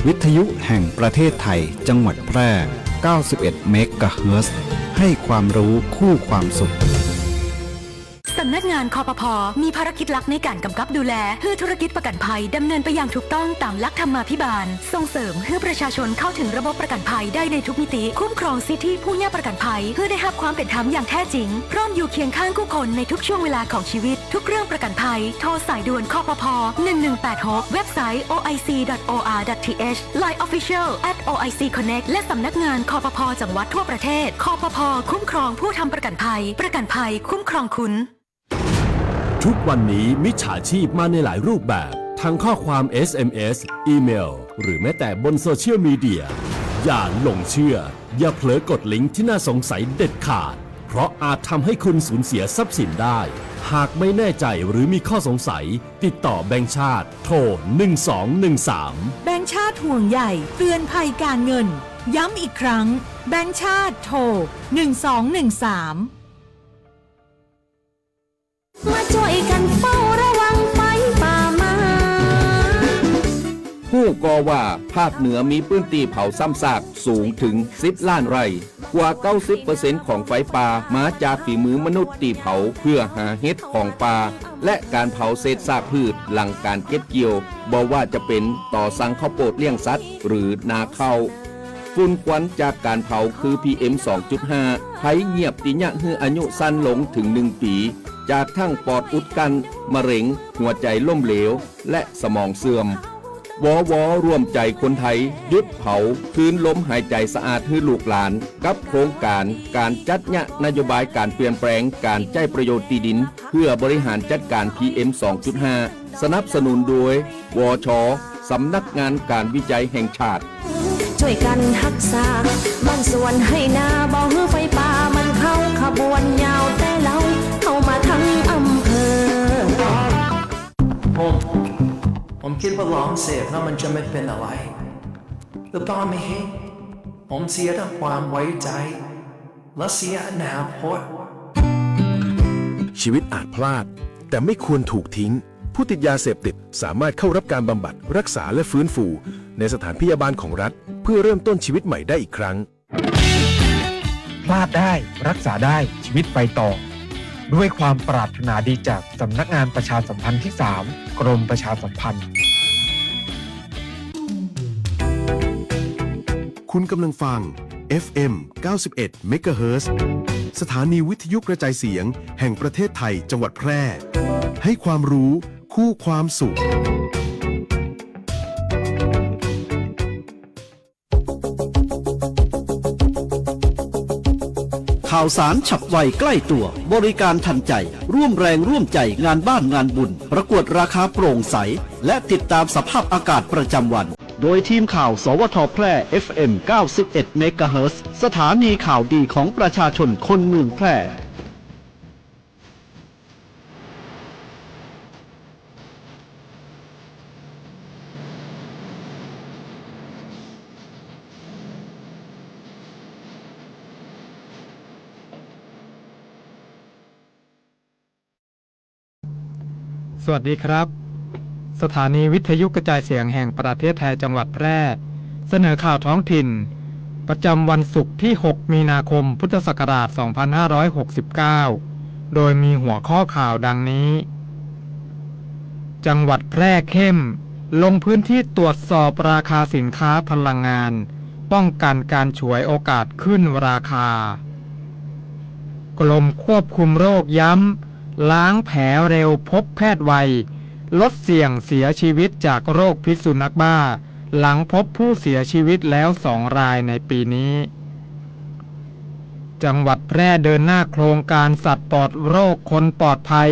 วิทยุแห่งประเทศไทยจังหวัดแพร่ 91 เมกะเฮิรตซ์ให้ความรู้คู่ความสุขสำนักงานคปภ.มีภารกิจหลักในการกำกับดูแลเพื่อธุรกิจประกันภัยดำเนินไปอย่างถูกต้องตามหลักธรรมาภิบาลส่งเสริมให้ประชาชนเข้าถึงระบบประกันภัยได้ในทุกมิติคุ้มครองสิทธิผู้ย่าประกันภัยเพื่อได้รับความเป็นธรรมอย่างแท้จริงพร้อมอยู่เคียงข้างผู้คนในทุกช่วงเวลาของชีวิตทุกเรื่องประกันภัยโทรสายด่วนคปภ. 1186เว็บไซต์ oic.or.th Line Official @oicconnect และสำนักงานคปภ.จังหวัดทั่วประเทศคปภ.คุ้มครองผู้ทำประกันภัยคุ้มครองคุณทุกวันนี้มิจฉาชีพมาในหลายรูปแบบทั้งข้อความ SMS อีเมลหรือแม้แต่บนโซเชียลมีเดียอย่าหลงเชื่ออย่าเผลอกดลิงก์ที่น่าสงสัยเด็ดขาดเพราะอาจทำให้คุณสูญเสียทรัพย์สินได้หากไม่แน่ใจหรือมีข้อสงสัยติดต่อแบงก์ชาติโทร1213แบงก์ชาติห่วงใหญ่เตือนภัยการเงินย้ำอีกครั้งแบงก์ชาติโทร1213มาช่วยกันเฝ้าระวังไฟป่ามาผู้ก่อว่าภาคเหนือมีพื้นที่เผาซ้ำซากสูงถึง10 ล้านไร่กว่า 90% ของไฟป่ามาจากฝีมือมนุษย์ที่เผาเพื่อหาเห็ดของป่าและการเผาเศษซากพืชหลังการเก็บเกี่ยวบ่ว่าจะเป็นต่อสั่งข้าวโพดเลี้ยงสัตว์หรือนาข้าวฝุ่นควันจากการเผาคือ PM 2.5 ภัยเงียบติยะฮืออายุสั้นลงถึง1 ปีจากทั้งปอดอุดกั้นมะเร็งหัวใจล้มเหลวและสมองเสื่อมวร่วมใจคนไทยหยุดเผาคืนลมหายใจสะอาดให้ลูกหลานกับโครงการจัดยะนโยบายการเปลี่ยนแปลงการใช้ประโยชน์ที่ดินเพื่อบริหารจัดการ PM 2.5 สนับสนุนโดยวช.สำนักงานการวิจัยแห่งชาติช่วยกันรักษาบ้านสวนให้นาบ่ฮือไฟป่ามันเข้าขบวนยาวแต่เราเข้ามาทั้งอำเภอผมคิดว่าลองเสพแล้วมันจะไม่เป็นอะไรแต่ตอนนี้ผมเสียทั้งความไว้ใจและเสียอนาคตชีวิตอาจพลาดแต่ไม่ควรถูกทิ้งผู้ติดยาเสพติดสามารถเข้ารับการบำบัดรักษาและฟื้นฟูในสถานพยาบาลของรัฐเพื่อเริ่มต้นชีวิตใหม่ได้อีกครั้งพลาดได้รักษาได้ชีวิตไปต่อด้วยความปรารถนาดีจากสำนักงานประชาสัมพันธ์ที่ 3 กรมประชาสัมพันธ์คุณกำลังฟัง FM 91 เมกะเฮิรตซ์สถานีวิทยุกระจายเสียงแห่งประเทศไทยจังหวัดแพร่ให้ความรู้คู่ความสุขข่าวสารฉับไวใกล้ตัวบริการทันใจร่วมแรงร่วมใจงานบ้านงานบุญประกวดราคาโปร่งใสและติดตามสภาพอากาศประจำวันโดยทีมข่าวสวทแพร่ FM 91 เมกะเฮิรตซ์สถานีข่าวดีของประชาชนคนเมืองแพร่สวัสดีครับสถานีวิทยุกระจายเสียงแห่งประเทศไทยจังหวัดแพร่เสนอข่าวท้องถิ่นประจำวันศุกร์ที่ 6 มีนาคม พุทธศักราช 2569 โดยมีหัวข้อข่าวดังนี้จังหวัดแพร่เข้มลงพื้นที่ตรวจสอบราคาสินค้าพลังงานป้องกันการฉวยโอกาสขึ้นราคากรมควบคุมโรคย้ำล้างแผลเร็วพบแพทย์ไวลดเสี่ยงเสียชีวิตจากโรคพิษสุนัขบ้าหลังพบผู้เสียชีวิตแล้ว2 รายในปีนี้จังหวัดแพร่เดินหน้าโครงการสัตว์ปลอดโรคคนปลอดภัย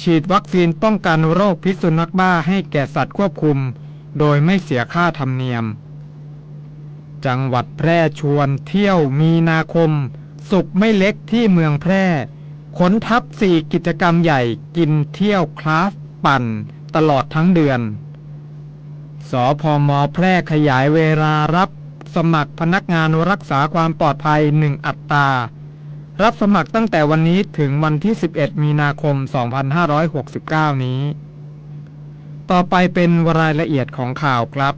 ฉีดวัคซีนป้องกันโรคพิษสุนัขบ้าให้แก่สัตว์ควบคุมโดยไม่เสียค่าธรรมเนียมจังหวัดแพร่ชวนเที่ยวมีนาคมสุขไม่เล็กที่เมืองแพร่ขนทัพ4 กิจกรรมใหญ่กินเที่ยวคลาสปั่นตลอดทั้งเดือนสพม.แพร่ขยายเวลารับสมัครพนักงานรักษาความปลอดภัย1 อัตรารับสมัครตั้งแต่วันนี้ถึงวันที่11 มีนาคม 2569 นี้ต่อไปเป็นรายละเอียดของข่าวครับ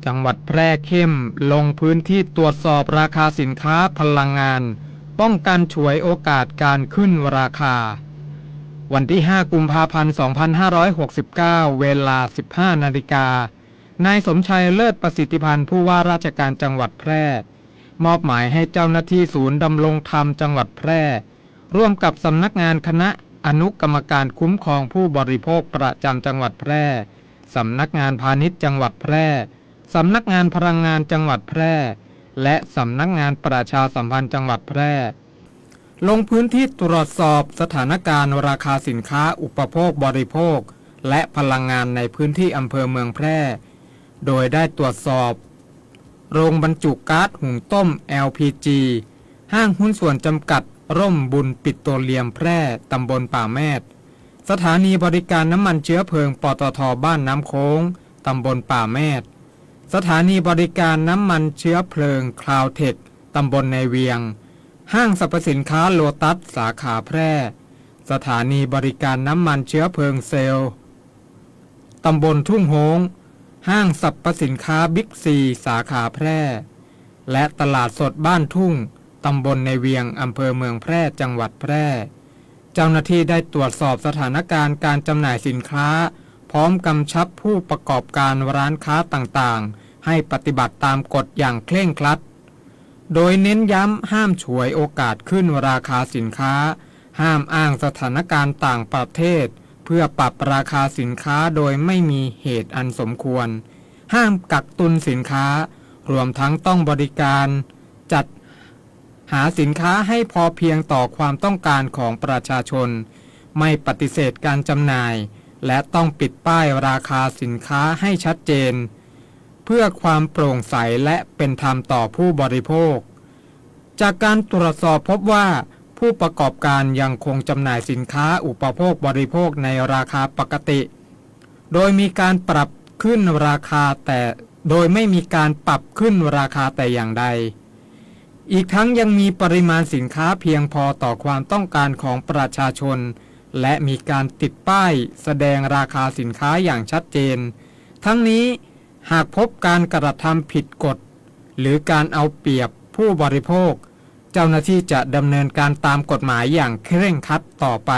จังหวัดแพร่เข้มลงพื้นที่ตรวจสอบราคาสินค้าพลังงาน ป้องกันฉวยโอกาสการขึ้นราคา วันที่ 5 กุมภาพันธ์ 2569 เวลา 15 นาฬิกานายสมชัยเลิศประสิทธิพันธ์ผู้ว่าราชการจังหวัดแพร่มอบหมายให้เจ้าหน้าที่ศูนย์ดำรงธรรมจังหวัดแพร่ร่วมกับสำนักงานคณะอนุกรรมการคุ้มครองผู้บริโภคประจำจังหวัดแพร่สำนักงานพาณิชย์จังหวัดแพร่สำนักงานพลังงานจังหวัดแพร่และสำนักงานประชาสัมพันธ์จังหวัดแพร่ลงพื้นที่ตรวจสอบสถานการณ์ราคาสินค้าอุปโภคบริโภคและพลังงานในพื้นที่อำเภอเมืองแพร่โดยได้ตรวจสอบโรงบรรจุก๊าซหุงต้ม LPG ห้างหุ้นส่วนจำกัดร่มบุญปิโตรเลียมแพร่ตำบลป่าแมดสถานีบริการน้ำมันเชื้อเพลิงปตท.บ้านน้ำโค้งตำบลป่าแมดสถานีบริการน้ำมันเชื้อเพลิงคลาวเทคตำบลในเวียงห้างสรรพสินค้าโลตัสสาขาแพร่สถานีบริการน้ำมันเชื้อเพลิงเซลล์ตำบลทุ่งโฮงห้างสรรพสินค้าบิ๊กซีสาขาแพร่และตลาดสดบ้านทุ่งตำบลในเวียงอำเภอเมืองแพร่จังหวัดแพร่เจ้าหน้าที่ได้ตรวจสอบสถานการณ์การจำหน่ายสินค้าพร้อมกำชับผู้ประกอบการร้านค้าต่างๆให้ปฏิบัติตามกฎอย่างเคร่งครัดโดยเน้นย้ำห้ามฉวยโอกาสขึ้นราคาสินค้าห้ามอ้างสถานการณ์ต่างประเทศเพื่อปรับราคาสินค้าโดยไม่มีเหตุอันสมควรห้ามกักตุนสินค้ารวมทั้งต้องบริการจัดหาสินค้าให้พอเพียงต่อความต้องการของประชาชนไม่ปฏิเสธการจำหน่ายและต้องปิดป้ายราคาสินค้าให้ชัดเจนเพื่อความโปร่งใสและเป็นธรรมต่อผู้บริโภคจากการตรวจสอบพบว่าผู้ประกอบการยังคงจำหน่ายสินค้าอุปโภคบริโภคในราคาปกติโดยมีการปรับขึ้นราคาโดยไม่มีการปรับขึ้นราคาแต่อย่างใดอีกทั้งยังมีปริมาณสินค้าเพียงพอต่อความต้องการของประชาชนและมีการติดป้ายแสดงราคาสินค้าอย่างชัดเจนทั้งนี้หากพบการกระทำผิดกฎหรือการเอาเปรียบผู้บริโภคเจ้าหน้าที่จะดำเนินการตามกฎหมายอย่างเคร่งครัดต่อไป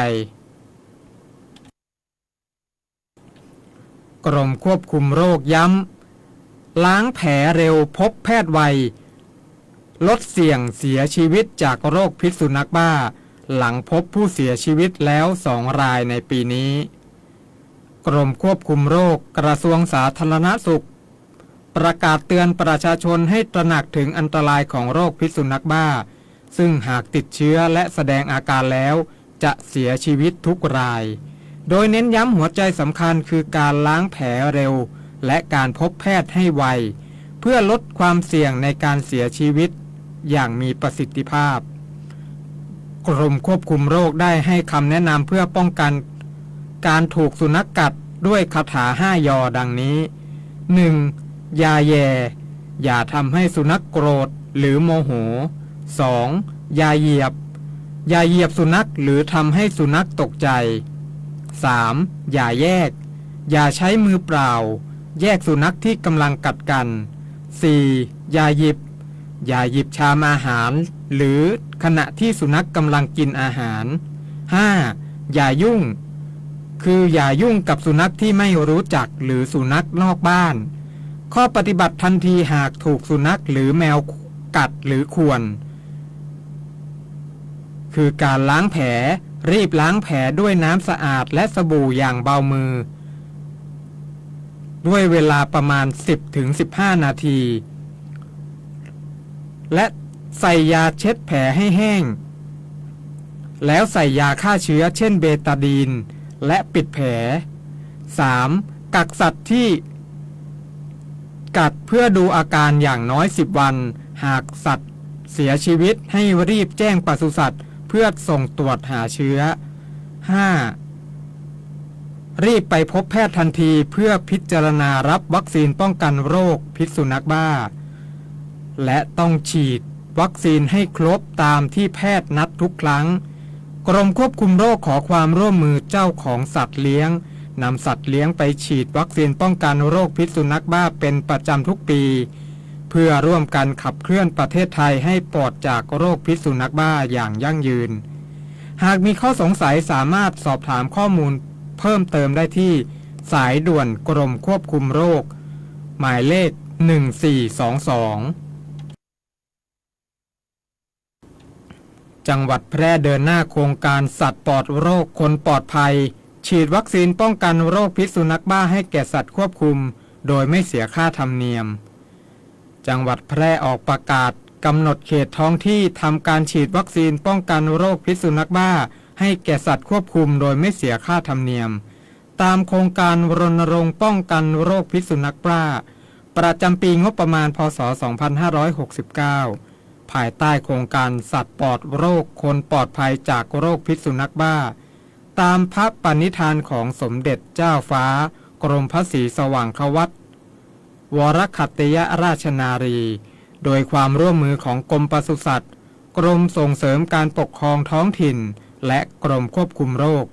กรมควบคุมโรคย้ำล้างแผลเร็วพบแพทย์ไวลดเสี่ยงเสียชีวิตจากโรคพิษสุนัขบ้าหลังพบผู้เสียชีวิตแล้ว2 รายในปีนี้กรมควบคุมโรคกระทรวงสาธารณสุขประกาศเตือนประชาชนให้ตระหนักถึงอันตรายของโรคพิษสุนัขบ้าซึ่งหากติดเชื้อและแสดงอาการแล้วจะเสียชีวิตทุกรายโดยเน้นย้ำหัวใจสำคัญคือการล้างแผลเร็วและการพบแพทย์ให้ไวเพื่อลดความเสี่ยงในการเสียชีวิตอย่างมีประสิทธิภาพกรมควบคุมโรคได้ให้คำแนะนำเพื่อป้องกันการถูกสุนัขกัดด้วยคาถา5 ยอดังนี้ 1. อย่าแย่อย่าทำให้สุนัขโกรธหรือโมโห 2. อย่าเหยียบสุนัขหรือทำให้สุนัขตกใจ 3. อย่าแยกอย่าใช้มือเปล่าแยกสุนัขที่กำลังกัดกัน 4. อย่าหยิบชามอาหารหรือขณะที่สุนัขกำลังกินอาหาร 5. อย่ายุ่งคืออย่ายุ่งกับสุนัขที่ไม่รู้จักหรือสุนัขนอกบ้านข้อปฏิบัติทันทีหากถูกสุนัขหรือแมวกัดหรือข่วนคือการล้างแผลรีบล้างแผลด้วยน้ำสะอาดและสบู่อย่างเบามือด้วยเวลาประมาณ 10-15 นาทีและใส่ยาเช็ดแผลให้แห้งแล้วใส่ยาฆ่าเชื้อเช่นเบตาดีนและปิดแผล 3. กักสัตว์ที่กัดเพื่อดูอาการอย่างน้อย10 วันหากสัตว์เสียชีวิตให้รีบแจ้งปศุสัตว์เพื่อส่งตรวจหาเชื้อ 5. รีบไปพบแพทย์ทันทีเพื่อพิจารณารับวัคซีนป้องกันโรคพิษสุนัขบ้าและต้องฉีดวัคซีนให้ครบตามที่แพทย์นัดทุกครั้งกรมควบคุมโรคขอความร่วมมือเจ้าของสัตว์เลี้ยง นำสัตว์เลี้ยงไปฉีดวัคซีนป้องกันโรคพิษสุนัขบ้าเป็นประจำทุกปีเพื่อร่วมกันขับเคลื่อนประเทศไทยให้ปลอดจากโรคพิษสุนัขบ้าอย่างยั่งยืนหากมีข้อสงสัยสามารถสอบถามข้อมูลเพิ่มเติมได้ที่สายด่วนกรมควบคุมโรคหมายเลข1422จังหวัดแพร่เดินหน้าโครงการสัตว์ปลอดโรคคนปลอดภัยฉีดวัคซีนป้องกันโรคพิษสุนัขบ้าให้แก่สัตว์ควบคุมโดยไม่เสียค่าธรรมเนียมจังหวัดแพร่ออกประกาศกำหนดเขตท้องที่ทำการฉีดวัคซีนป้องกันโรคพิษสุนัขบ้าให้แก่สัตว์ควบคุมโดยไม่เสียค่าธรรมเนียมตามโครงการรณรงค์ป้องกันโรคพิษสุนัขบ้าประจำปีงบประมาณพ.ศ. 2569ภายใต้โครงการสัตว์ปลอดโรคคนปลอดภัยจากโรคพิษสุนัขบ้าตามพระปณิธานของสมเด็จเจ้าฟ้ากรมพระศรีสว่างควัตรวรคัตติยราชนารีโดยความร่วมมือของกรมปศุสัตว์กรมส่งเสริมการปกครองท้องถิ่นและกรมควบคุมโรค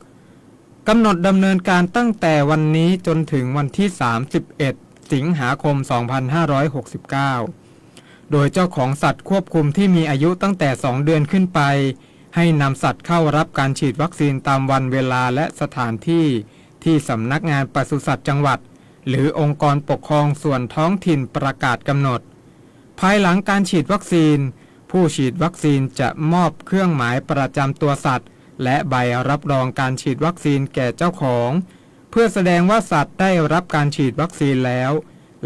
กำหนดดำเนินการตั้งแต่วันนี้จนถึงวันที่31สิงหาคม2569โดยเจ้าของสัตว์ควบคุมที่มีอายุตั้งแต่2 เดือนขึ้นไปให้นำสัตว์เข้ารับการฉีดวัคซีนตามวันเวลาและสถานที่ที่สำนักงานปศุสัตว์จังหวัดหรือองค์กรปกครองส่วนท้องถิ่นประกาศกำหนดภายหลังการฉีดวัคซีนผู้ฉีดวัคซีนจะมอบเครื่องหมายประจำตัวสัตว์และใบรับรองการฉีดวัคซีนแก่เจ้าของเพื่อแสดงว่าสัตว์ได้รับการฉีดวัคซีนแล้ว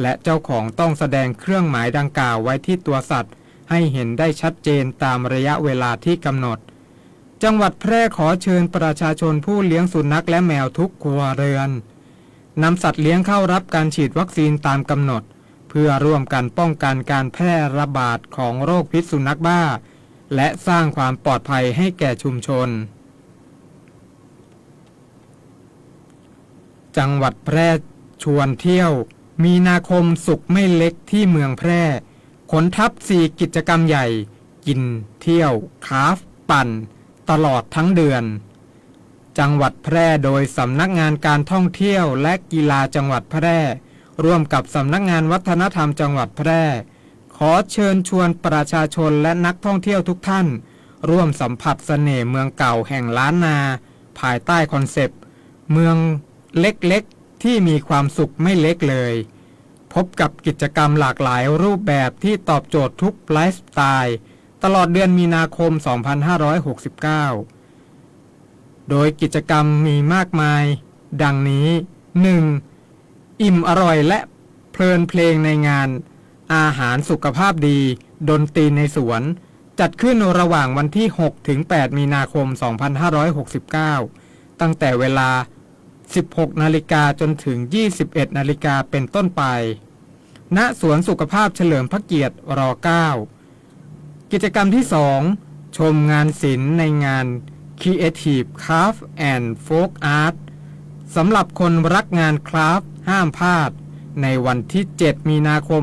และเจ้าของต้องแสดงเครื่องหมายดังกล่าวไว้ที่ตัวสัตว์ให้เห็นได้ชัดเจนตามระยะเวลาที่กำหนดจังหวัดแพร่ขอเชิญประชาชนผู้เลี้ยงสุนัขและแมวทุกครัวเรือนนำสัตว์เลี้ยงเข้ารับการฉีดวัคซีนตามกำหนดเพื่อร่วมกันป้องกันการแพร่ระบาดของโรคพิษสุนัขบ้าและสร้างความปลอดภัยให้แก่ชุมชนจังหวัดแพร่ชวนเที่ยวมีนาคมสุขไม่เล็กที่เมืองแพร่ขนทัพ4กิจกรรมใหญ่กินเที่ยวคราฟปั่นตลอดทั้งเดือนจังหวัดแพร่โดยสำนักงานการท่องเที่ยวและกีฬาจังหวัดแพร่ร่วมกับสำนักงานวัฒนธรรมจังหวัดแพร่ขอเชิญชวนประชาชนและนักท่องเที่ยวทุกท่านร่วมสัมผัสเสน่ห์เมืองเก่าแห่งล้านนาภายใต้คอนเซปต์เมืองเล็กๆที่มีความสุขไม่เล็กเลยพบกับกิจกรรมหลากหลายรูปแบบที่ตอบโจทย์ทุกไลฟ์สไตล์ตลอดเดือนมีนาคม 2569 โดยกิจกรรมมีมากมายดังนี้ 1. อิ่มอร่อยและเพลินเพลงในงานอาหารสุขภาพดีดนตรีในสวนจัดขึ้นระหว่างวันที่ 6 ถึง 8 มีนาคม 2569 ตั้งแต่เวลา 16 นาฬิกาจนถึง 21 นาฬิกาเป็นต้นไปณสวนสุขภาพเฉลิมพระเกียรติร9กิจกรรมที่ 2 ชมงานศิลป์ในงาน Creative Craft and Folk Art สำหรับคนรักงานคราฟต์ห้ามพลาดในวันที่ 7 มีนาคม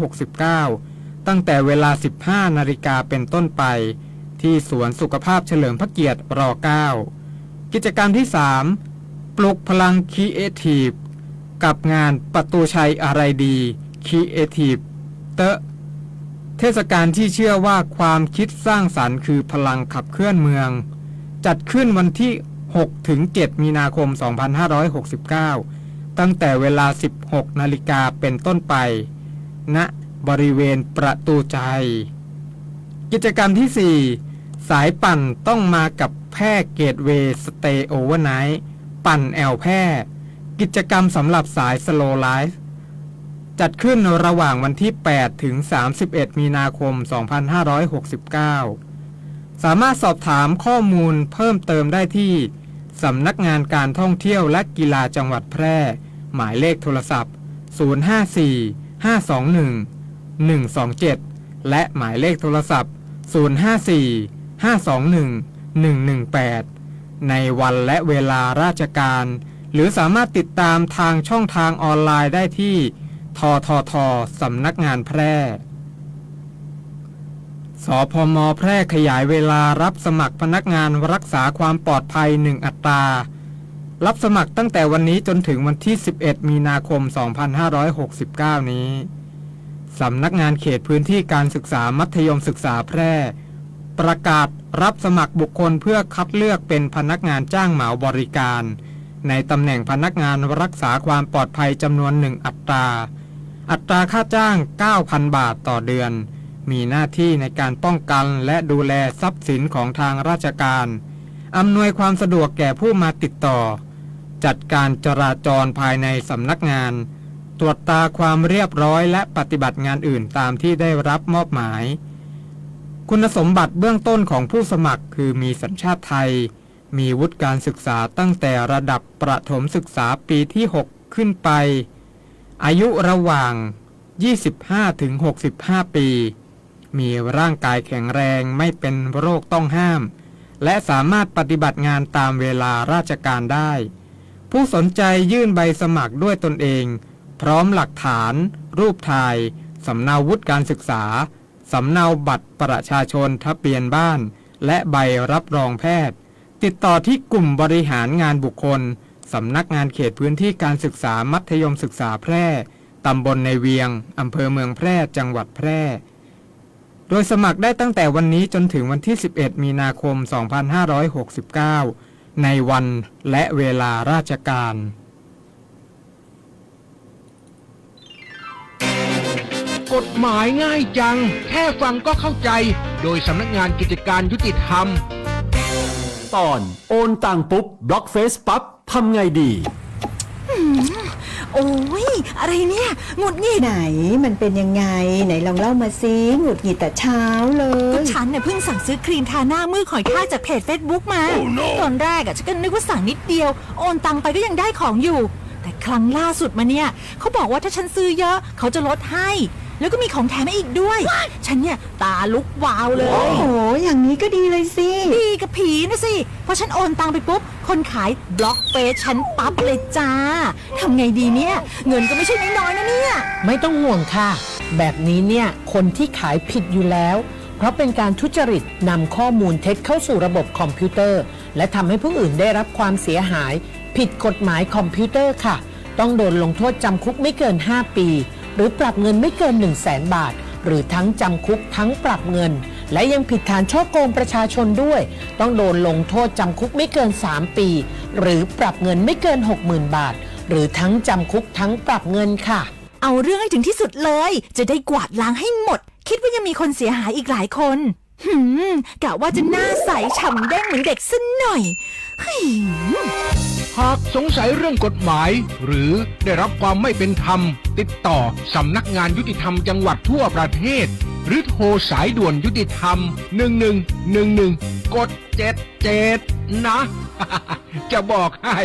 2569 ตั้งแต่เวลา 15 นาฬิกาเป็นต้นไปที่สวนสุขภาพเฉลิมพระเกียรติร9กิจกรรมที่ 3 ปลุกพลัง Creative กับงานประตูชัยอะไรดี Creative เทศกาลที่เชื่อว่าความคิดสร้างสรรค์คือพลังขับเคลื่อนเมืองจัดขึ้นวันที่ 6 ถึง 7 มีนาคม 2569 ตั้งแต่เวลา 16 นาฬิกาเป็นต้นไปณบริเวณประตูใจกิจกรรมที่ 4 สายปั่นต้องมากับแพร่เกตเวย์สเตย์โอเวอร์ไนท์ปั่นแอลแพร่กิจกรรมสำหรับสายสโลว์ไลฟ์จัดขึ้นระหว่างวันที่ 8 ถึง 31 มีนาคม 2569 สามารถสอบถามข้อมูลเพิ่มเติมได้ที่สำนักงานการท่องเที่ยวและกีฬาจังหวัดแพร่หมายเลขโทรศัพท์ 054-521-127 และหมายเลขโทรศัพท์ 054-521-118 ในวันและเวลาราชการหรือสามารถติดตามทางช่องทางออนไลน์ได้ที่ททสำนักงานแพร่สพม.แพร่ขยายเวลารับสมัครพนักงานรักษาความปลอดภัย1 อัตรา รับสมัครตั้งแต่วันนี้จนถึงวันที่ 11 มีนาคม 2569 นี้สำนักงานเขตพื้นที่การศึกษามัธยมศึกษาแพร่ประกาศรับสมัครบุคคลเพื่อคัดเลือกเป็นพนักงานจ้างเหมาบริการในตำแหน่งพนักงานรักษาความปลอดภัยจำนวน1อัตราค่าจ้าง 9,000 บาทต่อเดือนมีหน้าที่ในการป้องกันและดูแลทรัพย์สินของทางราชการอำนวยความสะดวกแก่ผู้มาติดต่อจัดการจราจรภายในสำนักงานตรวจตาความเรียบร้อยและปฏิบัติงานอื่นตามที่ได้รับมอบหมายคุณสมบัติเบื้องต้นของผู้สมัครคือมีสัญชาติไทยมีวุฒิการศึกษาตั้งแต่ระดับประถมศึกษาปีที่ 6 ขึ้นไปอายุระหว่าง 25-65 ปีมีร่างกายแข็งแรงไม่เป็นโรคต้องห้ามและสามารถปฏิบัติงานตามเวลาราชการได้ผู้สนใจยื่นใบสมัครด้วยตนเองพร้อมหลักฐานรูปถ่ายสำเนาวุฒิการศึกษาสำเนาบัตรประชาชนทะเบียนบ้านและใบรับรองแพทย์ติดต่อที่กลุ่มบริหารงานบุคคลสำนักงานเขตพื้นที่การศึกษามัธยมศึกษาแพร่ตำบลในเวียงอำเภอเมืองแพร่จังหวัดแพร่โดยสมัครได้ตั้งแต่วันนี้จนถึงวันที่ 11 มีนาคม 2569 ในวันและเวลาราชการกฎหมายง่ายจังแค่ฟังก็เข้าใจโดยสำนักงานกิจการยุติธรรมตอนโอนตังปุ๊บบล็อกเฟซปั๊บทำไงดีโอ้ยอะไรเนี่ยหงุดหงิดไหนมันเป็นยังไงไหนลองเล่ามาซิหงุดหงิดแต่เช้าเลยก็ฉันเนี่ยเพิ่งสั่งซื้อครีมทาหน้ามือหอยทากจากเพจ Facebook มา ตอนแรกฉันก็นึกว่าสั่งนิดเดียวโอนตังไปก็ยังได้ของอยู่แต่ครั้งล่าสุดมาเนี่ยเขาบอกว่าถ้าฉันซื้อเยอะเขาจะลดให้แล้วก็มีของแถมมาอีกด้วย ฉันเนี่ยตาลุกวาวเลยโอ้โหอย่างนี้ก็ดีเลยสิดีกับผีนะสิพอฉันโอนตังไปปุ๊บคนขายบล็อกเฟซฉันปั๊บเลยจ้าทำไงดีเนี่ยเงินก็ไม่ใช่น้อยๆนะเนี่ยไม่ต้องห่วงค่ะแบบนี้เนี่ยคนที่ขายผิดอยู่แล้วเพราะเป็นการทุจริตนำข้อมูลเท็จเข้าสู่ระบบคอมพิวเตอร์และทำให้ผู้อื่นได้รับความเสียหายผิดกฎหมายคอมพิวเตอร์ค่ะต้องโดนลงโทษจำคุกไม่เกิน5 ปีหรือปรับเงินไม่เกิน 100,000 บาทหรือทั้งจำคุกทั้งปรับเงินและยังผิดฐานฉ้อโกงประชาชนด้วยต้องโดนลงโทษจำคุกไม่เกิน3 ปีหรือปรับเงินไม่เกิน 60,000 บาทหรือทั้งจำคุกทั้งปรับเงินค่ะเอาเรื่องให้ถึงที่สุดเลยจะได้กวาดล้างให้หมดคิดว่ายังมีคนเสียหายอีกหลายคนกะว่าจะหน้าใสฉ่ำแดงเหมือนเด็กสักหน่อยหากสงสัยเรื่องกฎหมายหรือได้รับความไม่เป็นธรรมติดต่อสำนักงานยุติธรรมจังหวัดทั่วประเทศหรือโทรสายด่วนยุติธรรม1111กด77นะ จะบอกให้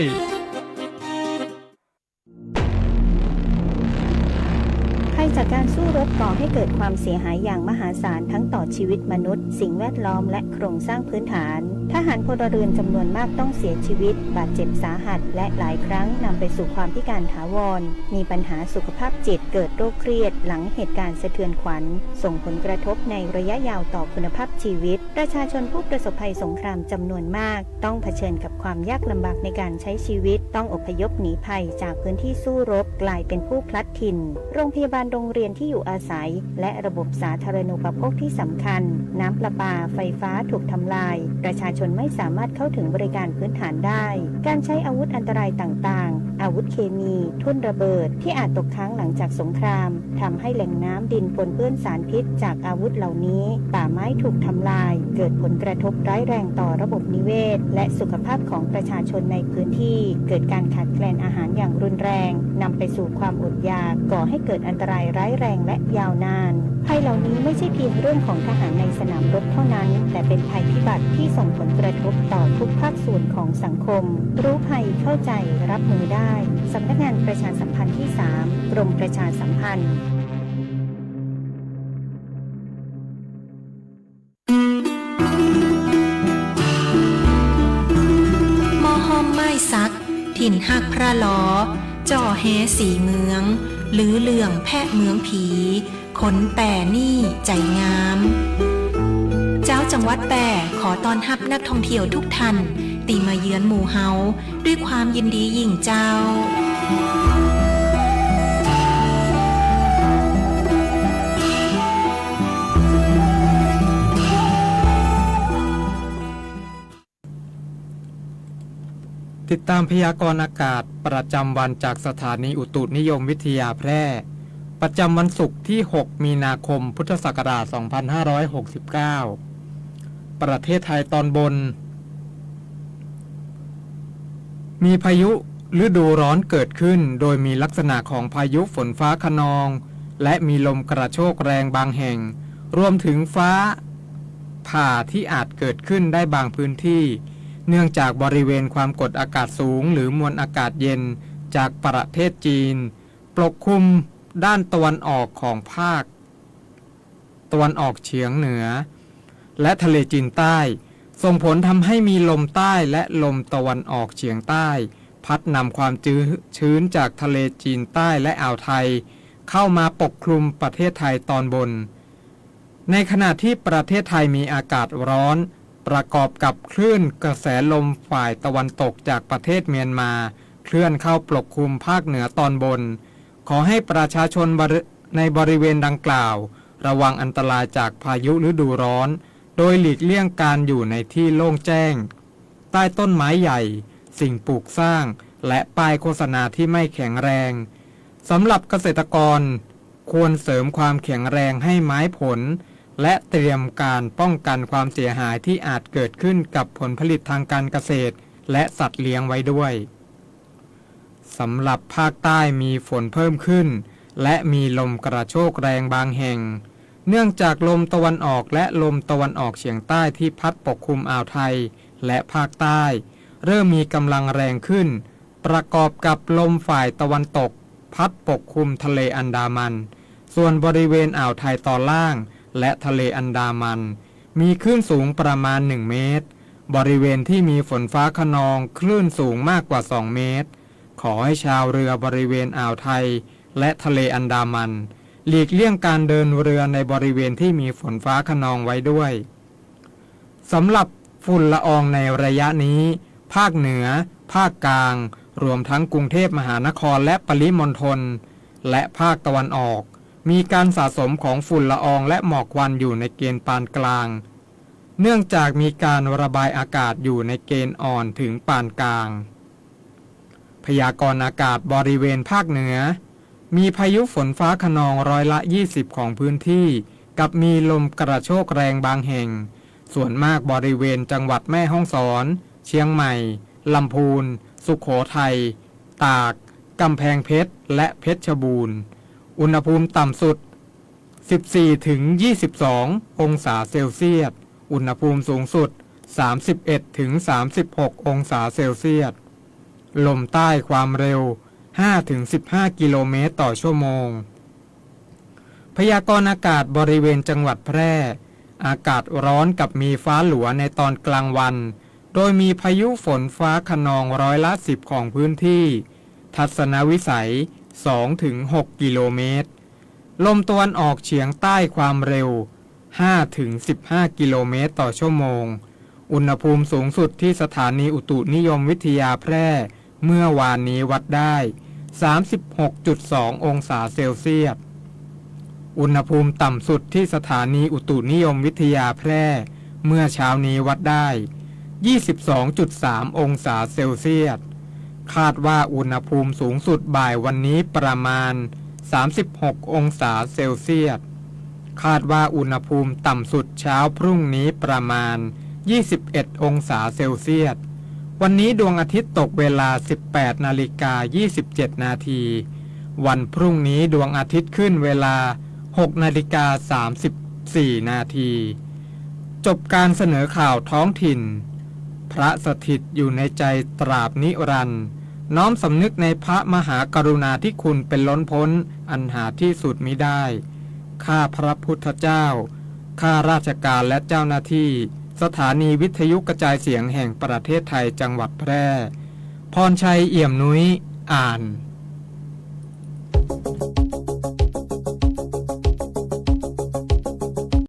ภัยจากการสู้รบก่อให้เกิดความเสียหายอย่างมหาศาลทั้งต่อชีวิตมนุษย์สิ่งแวดล้อมและโครงสร้างพื้นฐานทหารพลเรือนจำนวนมากต้องเสียชีวิตบาดเจ็บสาหัสและหลายครั้งนำไปสู่ความพิการถาวรมีปัญหาสุขภาพจิตเกิดโรคเครียดหลังเหตุการณ์สะเทือนขวัญส่งผลกระทบในระยะยาวต่อคุณภาพชีวิตประชาชนผู้ประสบภัยสงครามจำนวนมากต้องเผชิญกับความยากลำบากในการใช้ชีวิตต้องอพยพหนีภัยจากพื้นที่สู้รบกลายเป็นผู้พลัดถิ่นโรงพยาบาลโรงเรียนที่อยู่อาศัยและระบบสาธารณูปโภคที่สำคัญน้ำประปาไฟฟ้าถูกทำลายประชาชนไม่สามารถเข้าถึงบริการพื้นฐานได้การใช้อาวุธอันตรายต่างๆอาวุธเคมีทุ่นระเบิดที่อาจตกค้างหลังจากสงครามทำให้แหล่งน้ำดินปนเปื้อนสารพิษจากอาวุธเหล่านี้ป่าไม้ถูกทำลายเกิดผลกระทบร้ายแรงต่อระบบนิเวศและสุขภาพของประชาชนในพื้นที่เกิดการขาดแคลนอาหารอย่างรุนแรงนำไปสู่ความอดอยากก่อให้เกิดอันตรายร้ายแรงและยาวนานภัยเหล่านี้ไม่ใช่เพียงเรื่องของทหารในสนามรบเท่านั้นแต่เป็นภัยพิบัติที่ส่งผลกระทบต่อทุกภาคส่วนของสังคมรู้ภัยเข้าใจรับมือได้สำนักงานประชาสัมพันธ์ที่ 3 กรมประชาสัมพันธ์มอห้อมไม้ซักถิ่นหักพระล้อจ่อแฮสีเมืองหรือเหลื่องแพะเมืองผีขนแป่นี่ใจงามเจ้าจังหวัดแป่ขอต้อนรับนักท่องเที่ยวทุกท่าน ตีมาเยือนหมู่เฮาด้วยความยินดียิ่งเจ้าติดตามพยากรณ์อากาศประจำวันจากสถานีอุตุนิยมวิทยาแพร่ประจำวันศุกร์ที่ 6 มีนาคม พุทธศักราช 2569 ประเทศไทยตอนบนมีพายุฤดูร้อนเกิดขึ้นโดยมีลักษณะของพายุฝนฟ้าคะนองและมีลมกระโชกแรงบางแห่งรวมถึงฟ้าผ่าที่อาจเกิดขึ้นได้บางพื้นที่เนื่องจากบริเวณความกดอากาศสูงหรือมวลอากาศเย็นจากประเทศจีนปกคลุมด้านตะวันออกของภาคตะวันออกเฉียงเหนือและทะเลจีนใต้ส่งผลทำให้มีลมใต้และลมตะวันออกเฉียงใต้พัดนำความชื้นจากทะเลจีนใต้และอ่าวไทยเข้ามาปกคลุมประเทศไทยตอนบนในขณะที่ประเทศไทยมีอากาศร้อนประกอบกับคลื่นกระแสลมฝ่ายตะวันตกจากประเทศเมียนมาเคลื่อนเข้าปกคลุมภาคเหนือตอนบนขอให้ประชาชนในบริเวณดังกล่าวระวังอันตรายจากพายุฤดูร้อนโดยหลีกเลี่ยงการอยู่ในที่โล่งแจ้งใต้ต้นไม้ใหญ่สิ่งปลูกสร้างและป้ายโฆษณาที่ไม่แข็งแรงสำหรับเกษตรกรควรเสริมความแข็งแรงให้ไม้ผลและเตรียมการป้องกันความเสียหายที่อาจเกิดขึ้นกับผลผลิตทางการเกษตรและสัตว์เลี้ยงไว้ด้วยสำหรับภาคใต้มีฝนเพิ่มขึ้นและมีลมกระโชกแรงบางแห่งเนื่องจากลมตะวันออกและลมตะวันออกเฉียงใต้ที่พัดปกคลุมอ่าวไทยและภาคใต้เริ่มมีกำลังแรงขึ้นประกอบกับลมฝ่ายตะวันตกพัดปกคลุมทะเลอันดามันส่วนบริเวณอ่าวไทยตอนล่างและทะเลอันดามันมีคลื่นสูงประมาณ1เมตรบริเวณที่มีฝนฟ้าคะนองคลื่นสูงมากกว่า2เมตรขอให้ชาวเรือบริเวณอ่าวไทยและทะเลอันดามันหลีกเลี่ยงการเดินเรือในบริเวณที่มีฝนฟ้าคะนองไว้ด้วยสำหรับฝุ่นละอองในระยะนี้ภาคเหนือภาคกลางรวมทั้งกรุงเทพมหานครและปริมณฑลและภาคตะวันออกมีการสะสมของฝุ่นละอองและหมอกควันอยู่ในเกณฑ์ปานกลางเนื่องจากมีการระบายอากาศอยู่ในเกณฑ์อ่อนถึงปานกลางพยากรณ์อากาศบริเวณภาคเหนือมีพายุฝนฟ้าคะนอง20%ของพื้นที่กับมีลมกระโชกแรงบางแห่งส่วนมากบริเวณจังหวัดแม่ฮ่องสอนเชียงใหม่ลำพูนสุโขทัยตากกำแพงเพชรและเพชรบูรณ์อุณหภูมิต่ำสุด 14-22 องศาเซลเซียสอุณหภูมิสูงสุด 31-36 องศาเซลเซียสลมใต้ความเร็ว 5-15 กิโลเมตรต่อชั่วโมงพยากรณ์อากาศบริเวณจังหวัดแพร่อากาศร้อนกับมีฟ้าหลัวในตอนกลางวันโดยมีพายุฝนฟ้าคะนอง10%ของพื้นที่ทัศนวิสัย 2-6 กิโลเมตรลมตะวันออกเฉียงใต้ความเร็ว 5-15 กิโลเมตรต่อชั่วโมงอุณหภูมิสูงสุดที่สถานีอุตุนิยมวิทยาแพร่เมื่อวานนี้วัดได้ 36.2 องศาเซลเซียสอุณหภูมิต่ำสุดที่สถานีอุตุนิยมวิทยาแพร่เมื่อเช้านี้วัดได้ 22.3 องศาเซลเซียสคาดว่าอุณหภูมิสูงสุดบ่ายวันนี้ประมาณ 36 องศาเซลเซียสคาดว่าอุณหภูมิต่ำสุดเช้าพรุ่งนี้ประมาณ 21 องศาเซลเซียสวันนี้ดวงอาทิตย์ตกเวลา 18:27 นาทีวันพรุ่งนี้ดวงอาทิตย์ขึ้นเวลา 6:34 นาทีจบการเสนอข่าวท้องถิ่นพระสถิตอยู่ในใจตราบนิรันดร์น้อมสำนึกในพระมหากรุณาธิคุณเป็นล้นพ้นอันหาที่สุดมิได้ข้าพระพุทธเจ้าข้าราชการและเจ้าหน้าที่สถานีวิทยุกระจายเสียงแห่งประเทศไทยจังหวัดแพร่พรชัยเอี่ยมนุ้ยอ่าน